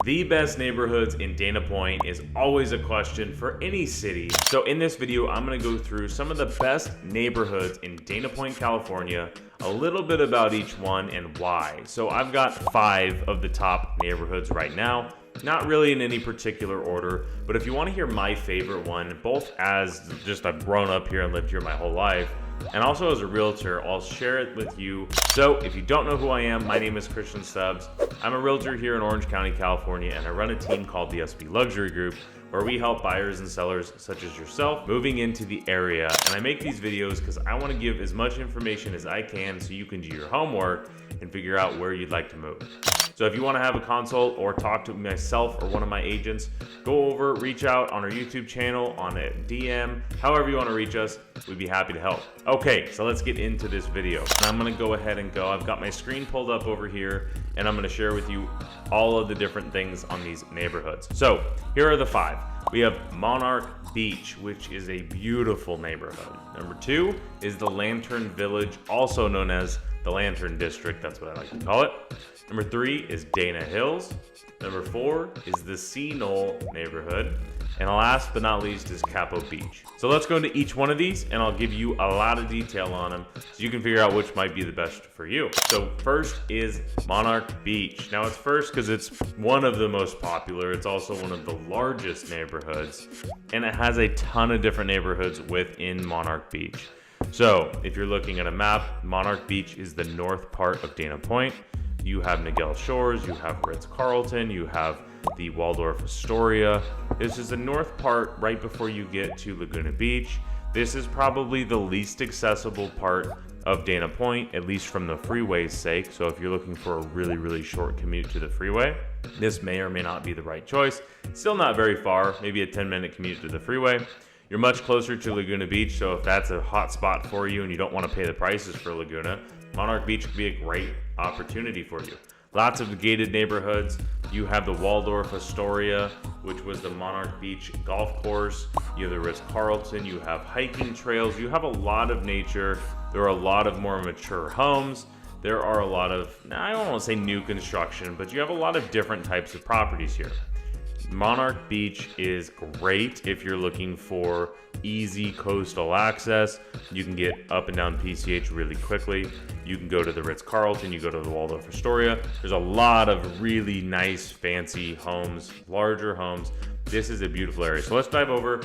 The best neighborhoods in Dana Point is always a question for any city. So in this video, I'm gonna go through some of the best neighborhoods in Dana Point, California, a little bit about each one and why. So I've got 5 of the top neighborhoods right now, not really in any particular order, but if you wanna hear my favorite one, both as just I've grown up here and lived here my whole life, and also as a realtor, I'll share it with you. So if you don't know who I am, my name is Christian Stubbs. I'm a realtor here in Orange County, California, and I run a team called the SB Luxury Group, where we help buyers and sellers such as yourself moving into the area. And I make these videos because I want to give as much information as I can so you can do your homework and figure out where you'd like to move. So if you want to have a consult or talk to myself or one of my agents, go over, reach out on our YouTube channel, on a DM, however you want to reach us, we'd be happy to help. Okay, so let's get into this video. And I'm going to go ahead and go. I've got my screen pulled up over here, and I'm going to share with you all of the different things on these neighborhoods. So here are the 5. We have Monarch Beach, which is a beautiful neighborhood. Number 2 is the Lantern Village, also known as the Lantern District. That's what I like to call it. Number 3 is Dana Hills. Number 4 is the Sea Knoll neighborhood. And last but not least is Capo Beach. So let's go into each one of these and I'll give you a lot of detail on them so you can figure out which might be the best for you. So first is Monarch Beach. Now it's first because it's one of the most popular. It's also one of the largest neighborhoods, and it has a ton of different neighborhoods within Monarch Beach. So if you're looking at a map, Monarch Beach is the north part of Dana Point. You have Niguel Shores, you have Ritz-Carlton, you have the Waldorf Astoria. This is the north part right before you get to Laguna Beach. This is probably the least accessible part of Dana Point, at least from the freeway's sake. So if you're looking for a really short commute to the freeway, this may or may not be the right choice. Still not very far, maybe a 10-minute commute to the freeway. You're much closer to Laguna Beach, so if that's a hot spot for you and you don't want to pay the prices for Laguna, Monarch Beach could be a great opportunity for you. Lots of gated neighborhoods. You have the Waldorf Astoria, which was the Monarch Beach golf course. You have the Ritz-Carlton. You have hiking trails. You have a lot of nature. There are a lot of more mature homes. There are a lot of, I don't want to say new construction, but you have a lot of different types of properties here. Monarch Beach is great if you're looking for easy coastal access. You can get up and down PCH really quickly. You can go to the Ritz-Carlton, you go to the Waldorf Astoria. There's a lot of really nice, fancy homes, larger homes. This is a beautiful area. So let's dive over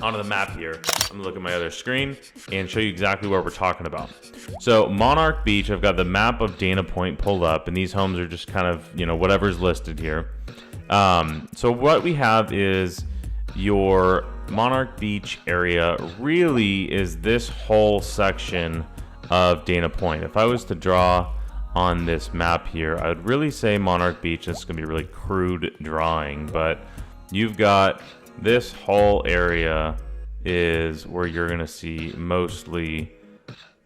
onto the map here. I'm gonna look at my other screen and show you exactly what we're talking about. So Monarch Beach, I've got the map of Dana Point pulled up, and these homes are just kind of, whatever's listed here. So what we have is your Monarch Beach area really is this whole section of Dana Point. If I was to draw on this map here, I would really say Monarch Beach. This is going to be a really crude drawing, but you've got this whole area is where you're going to see mostly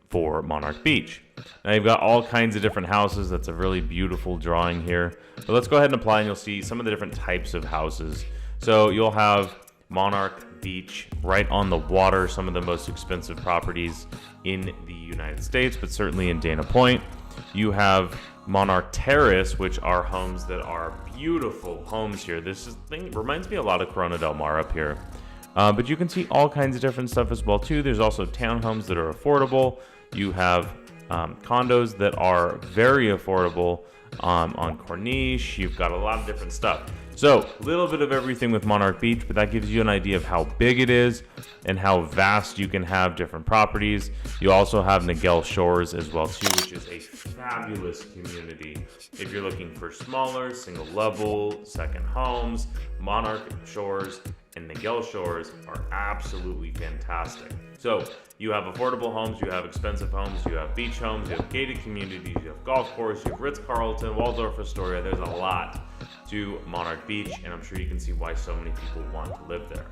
for Monarch Beach. Now you've got all kinds of different houses. That's a really beautiful drawing here. But let's go ahead and apply, and you'll see some of the different types of houses. So you'll have Monarch Beach right on the water, some of the most expensive properties in the United States, but certainly in Dana Point. You have Monarch Terrace, which are homes that are beautiful homes here. This thing reminds me a lot of Corona Del Mar up here. But you can see all kinds of different stuff as well too. There's also townhomes that are affordable. You have condos that are very affordable on Corniche. You've got a lot of different stuff. So a little bit of everything with Monarch Beach, but that gives you an idea of how big it is and how vast you can have different properties. You also have Niguel Shores as well too, which is a fabulous community. If you're looking for smaller, single level, second homes, Monarch Shores and Niguel Shores are absolutely fantastic. So you have affordable homes, you have expensive homes, you have beach homes, you have gated communities, you have golf course, you have Ritz-Carlton, Waldorf Astoria. There's a lot to Monarch Beach, and I'm sure you can see why so many people want to live there.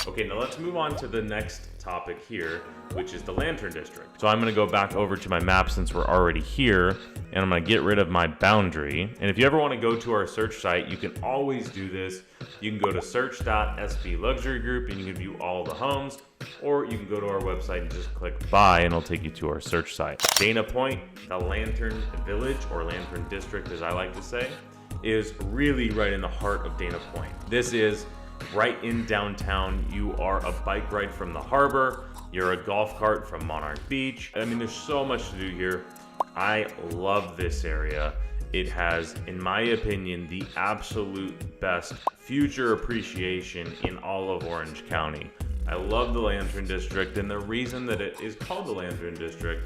Okay, now let's move on to the next topic here, which is the Lantern District. So I'm gonna go back over to my map since we're already here, and I'm gonna get rid of my boundary. And if you ever wanna go to our search site, you can always do this. You can go to search.sbluxurygroup and you can view all the homes, or you can go to our website and just click buy and it'll take you to our search site. Dana Point, the Lantern Village, or Lantern District as I like to say, is really right in the heart of Dana Point. This is right in downtown. You are a bike ride from the harbor. You're a golf cart from Monarch Beach. I mean, there's so much to do here. I love this area. It has, in my opinion, the absolute best future appreciation in all of Orange County. I love the Lantern District, and the reason that it is called the Lantern District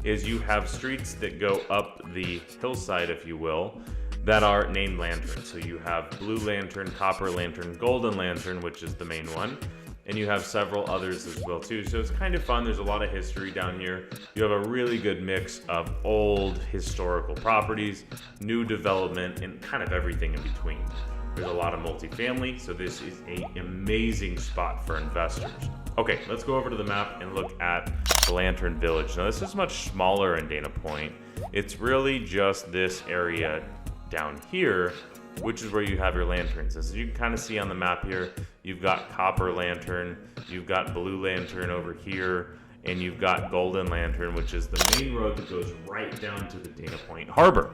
is you have streets that go up the hillside, if you will, that are named lanterns. So you have Blue Lantern, Copper Lantern, Golden Lantern, which is the main one, and you have several others as well too. So it's kind of fun. There's a lot of history down here. You have a really good mix of old historical properties, new development, and kind of everything in between. There's a lot of multifamily, so this is an amazing spot for investors. Okay, let's go over to the map and look at the Lantern Village. Now this is much smaller in Dana Point. It's really just this area down here, which is where you have your lanterns. As you can kind of see on the map here, you've got Copper Lantern, you've got Blue Lantern over here, and you've got Golden Lantern, which is the main road that goes right down to the Dana Point Harbor.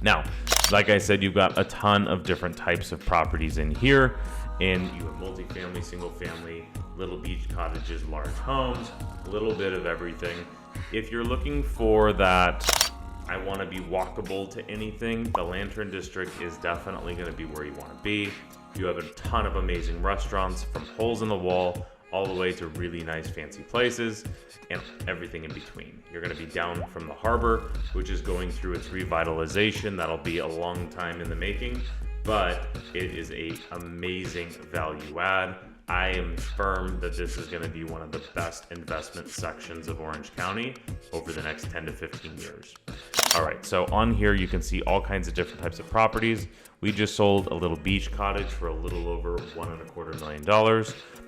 Now, like I said, you've got a ton of different types of properties in here, and you have multifamily, single family, little beach cottages, large homes, a little bit of everything. If you're looking for that, I want to be walkable to anything, the Lantern District is definitely going to be where you want to be. You have a ton of amazing restaurants, from holes in the wall all the way to really nice fancy places and everything in between. You're going to be down from the harbor, which is going through its revitalization. That'll be a long time in the making, but it is a amazing value add. I am firm that this is going to be one of the best investment sections of Orange County over the next 10 to 15 years. All right, so on here you can see all kinds of different types of properties. We just sold a little beach cottage for a little over $1.25 million,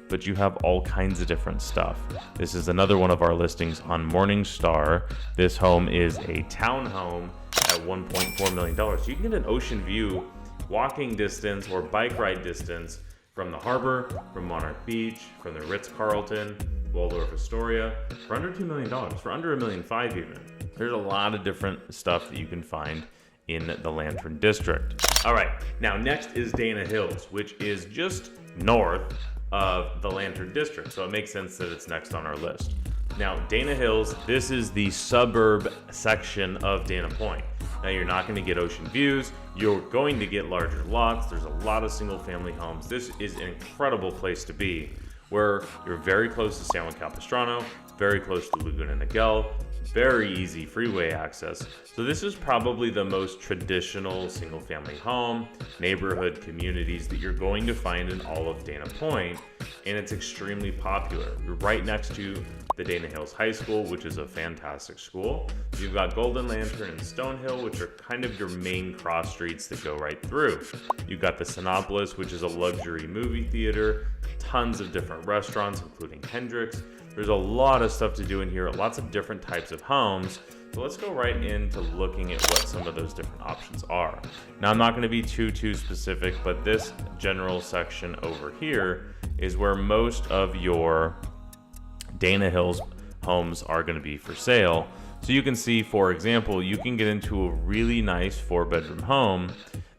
but you have all kinds of different stuff. This is another one of our listings on Morningstar. This home is a townhome at $1.4 million. So you can get an ocean view, walking distance or bike ride distance from the harbor, from Monarch Beach, from the Ritz-Carlton, Waldorf Astoria, for under $2 million, for under $1.5 million even. There's a lot of different stuff that you can find in the Lantern District. All right, now next is Dana Hills, which is just north of the Lantern District, so it makes sense that it's next on our list. Now, Dana Hills, this is the suburb section of Dana Point. Now, you're not going to get ocean views. You're going to get larger lots. There's a lot of single family homes. This is an incredible place to be, where you're very close to San Juan Capistrano, very close to Laguna Niguel, very easy freeway access. So this is probably the most traditional single family home, neighborhood communities that you're going to find in all of Dana Point, and it's extremely popular. You're right next to the Dana Hills High School, which is a fantastic school. You've got Golden Lantern and Stonehill, which are kind of your main cross streets that go right through. You've got the Sinopolis, which is a luxury movie theater, tons of different restaurants, including Hendrix. There's a lot of stuff to do in here, lots of different types of homes. So let's go right into looking at what some of those different options are. Now, I'm not going to be too specific, but this general section over here is where most of your Dana Hills homes are going to be for sale. So you can see, for example, you can get into a really nice 4-bedroom home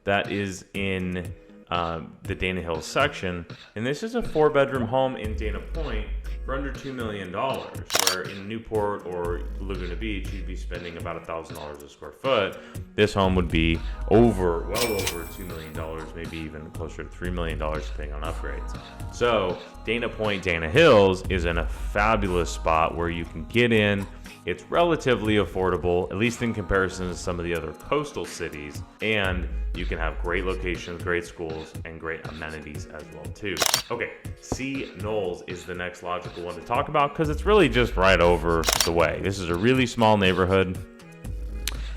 that is in the Dana Hills section, and this is a 4-bedroom home in Dana Point for under $2 million, where in Newport or Laguna Beach, you'd be spending about $1,000 a square foot. This home would be well over $2 million, maybe even closer to $3 million, depending on upgrades. So Dana Point, Dana Hills is in a fabulous spot where you can get in. It's relatively affordable, at least in comparison to some of the other coastal cities, and you can have great locations, great schools, and great amenities as well too. Okay, Sea Knolls is the next logical one to talk about because it's really just right over the way. This is a really small neighborhood,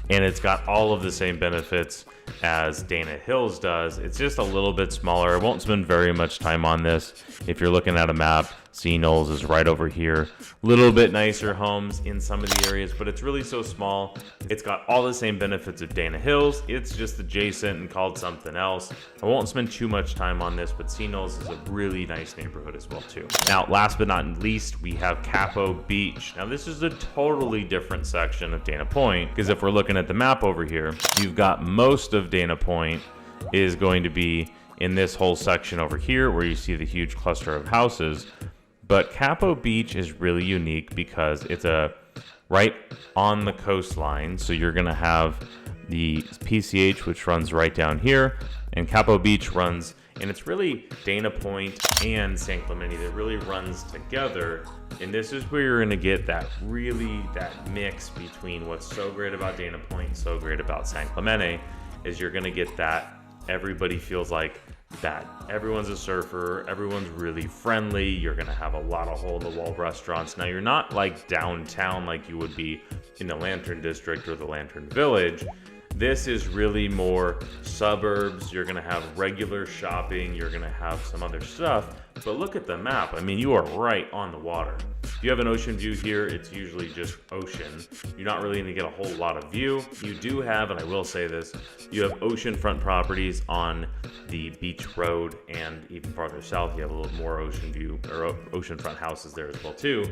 and it's got all of the same benefits as Dana Hills does. It's just a little bit smaller. I won't spend very much time on this. If you're looking at a map, Sea Knolls is right over here. Little bit nicer homes in some of the areas, but it's really so small. It's got all the same benefits of Dana Hills. It's just adjacent and called something else. I won't spend too much time on this, but Sea Knolls is a really nice neighborhood as well too. Now, last but not least, we have Capo Beach. Now, this is a totally different section of Dana Point, because if we're looking at the map over here, you've got most of Dana Point is going to be in this whole section over here where you see the huge cluster of houses. But Capo Beach is really unique because it's right on the coastline. So you're going to have the PCH, which runs right down here, and Capo Beach runs, and it's really Dana Point and San Clemente that really runs together. And this is where you're going to get that mix between what's so great about Dana Point, so great about San Clemente, is you're going to get that everybody feels like that everyone's a surfer, everyone's really friendly, you're going to have a lot of hole-in-the-wall restaurants. Now, you're not like downtown like you would be in the Lantern District or the Lantern Village. This is really more suburbs. You're going to have regular shopping, you're going to have some other stuff, but look at the map. I mean, you are right on the water. If you have an ocean view here, it's usually just ocean. You're not really going to get a whole lot of view. You do have, and I will say this, you have oceanfront properties on the beach road, and even farther south, you have a little more ocean view or oceanfront houses there as well too.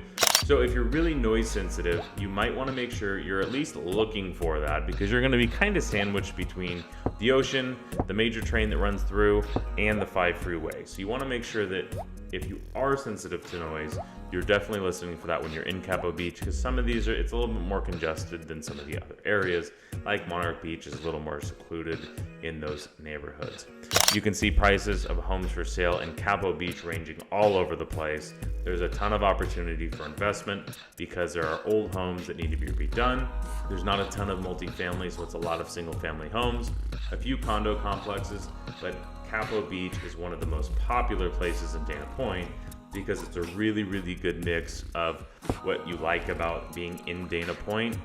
So if you're really noise sensitive, you might want to make sure you're at least looking for that, because you're going to be kind of sandwiched between the ocean, the major train that runs through, and the 5 freeway. So you want to make sure that if you are sensitive to noise, you're definitely listening for that when you're in Capo Beach, because some of these it's a little bit more congested than some of the other areas. Like Monarch Beach is a little more secluded in those neighborhoods. You can see prices of homes for sale in Capo Beach ranging all over the place. There's a ton of opportunity for investment because there are old homes that need to be redone. There's not a ton of multifamily, so it's a lot of single family homes, a few condo complexes, but Capo Beach is one of the most popular places in Dana Point because it's a really, really good mix of what you like about being in Dana Point,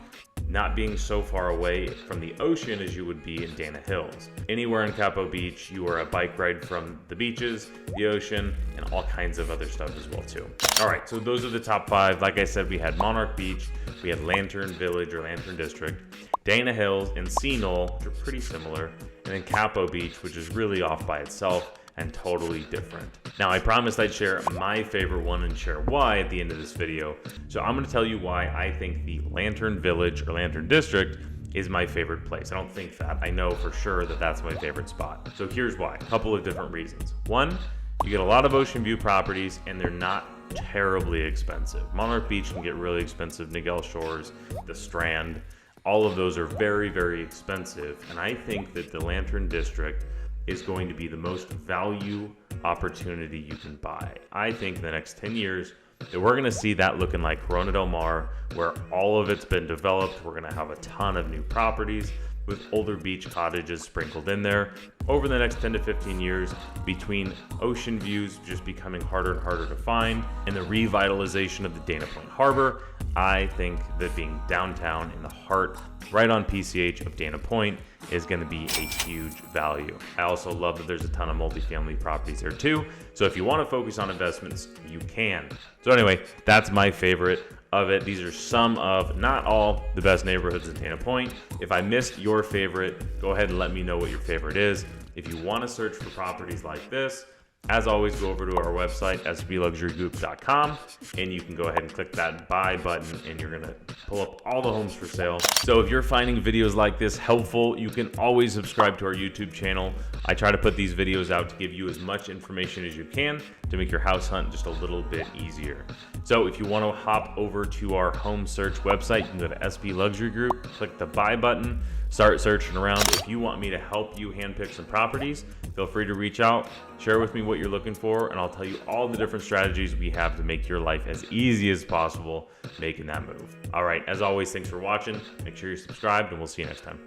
not being so far away from the ocean as you would be in Dana Hills. Anywhere in Capo Beach, you are a bike ride from the beaches, the ocean, and all kinds of other stuff as well too. All right, so those are the top 5. Like I said, we had Monarch Beach, we had Lantern Village or Lantern District, Dana Hills, and Sea Knoll, which are pretty similar, and then Capo Beach, which is really off by itself and totally different. Now, I promised I'd share my favorite one and share why at the end of this video. So I'm going to tell you why I think the Lantern Village or Lantern District is my favorite place. I don't think that. I know for sure that that's my favorite spot. So here's why. A couple of different reasons. One, you get a lot of ocean view properties and they're not terribly expensive. Monarch Beach can get really expensive. Niguel Shores, the Strand, all of those are very, very expensive. And I think that the Lantern District is going to be the most value opportunity you can buy. I think in the next 10 years that we're going to see that looking like Corona del Mar, where all of it's been developed. We're going to have a ton of new properties with older beach cottages sprinkled in there. Over the next 10 to 15 years, between ocean views just becoming harder and harder to find and the revitalization of the Dana Point Harbor, I think that being downtown in the heart, right on PCH of Dana Point, is going to be a huge value. I also love that there's a ton of multifamily properties there too. So if you want to focus on investments, you can. So anyway, that's my favorite of it. These are some of, not all, the best neighborhoods in Dana Point. If I missed your favorite, go ahead and let me know what your favorite is. If you want to search for properties like this, as always, go over to our website, sbluxurygroup.com, and you can go ahead and click that buy button, and you're going to pull up all the homes for sale. So if you're finding videos like this helpful, you can always subscribe to our YouTube channel. I try to put these videos out to give you as much information as you can to make your house hunt just a little bit easier. So if you want to hop over to our home search website, you can go to SB Luxury Group, click the buy button, start searching around. If you want me to help you handpick some properties, feel free to reach out, share with me what you're looking for, and I'll tell you all the different strategies we have to make your life as easy as possible making that move. All right, as always, thanks for watching. Make sure you're subscribed, and we'll see you next time.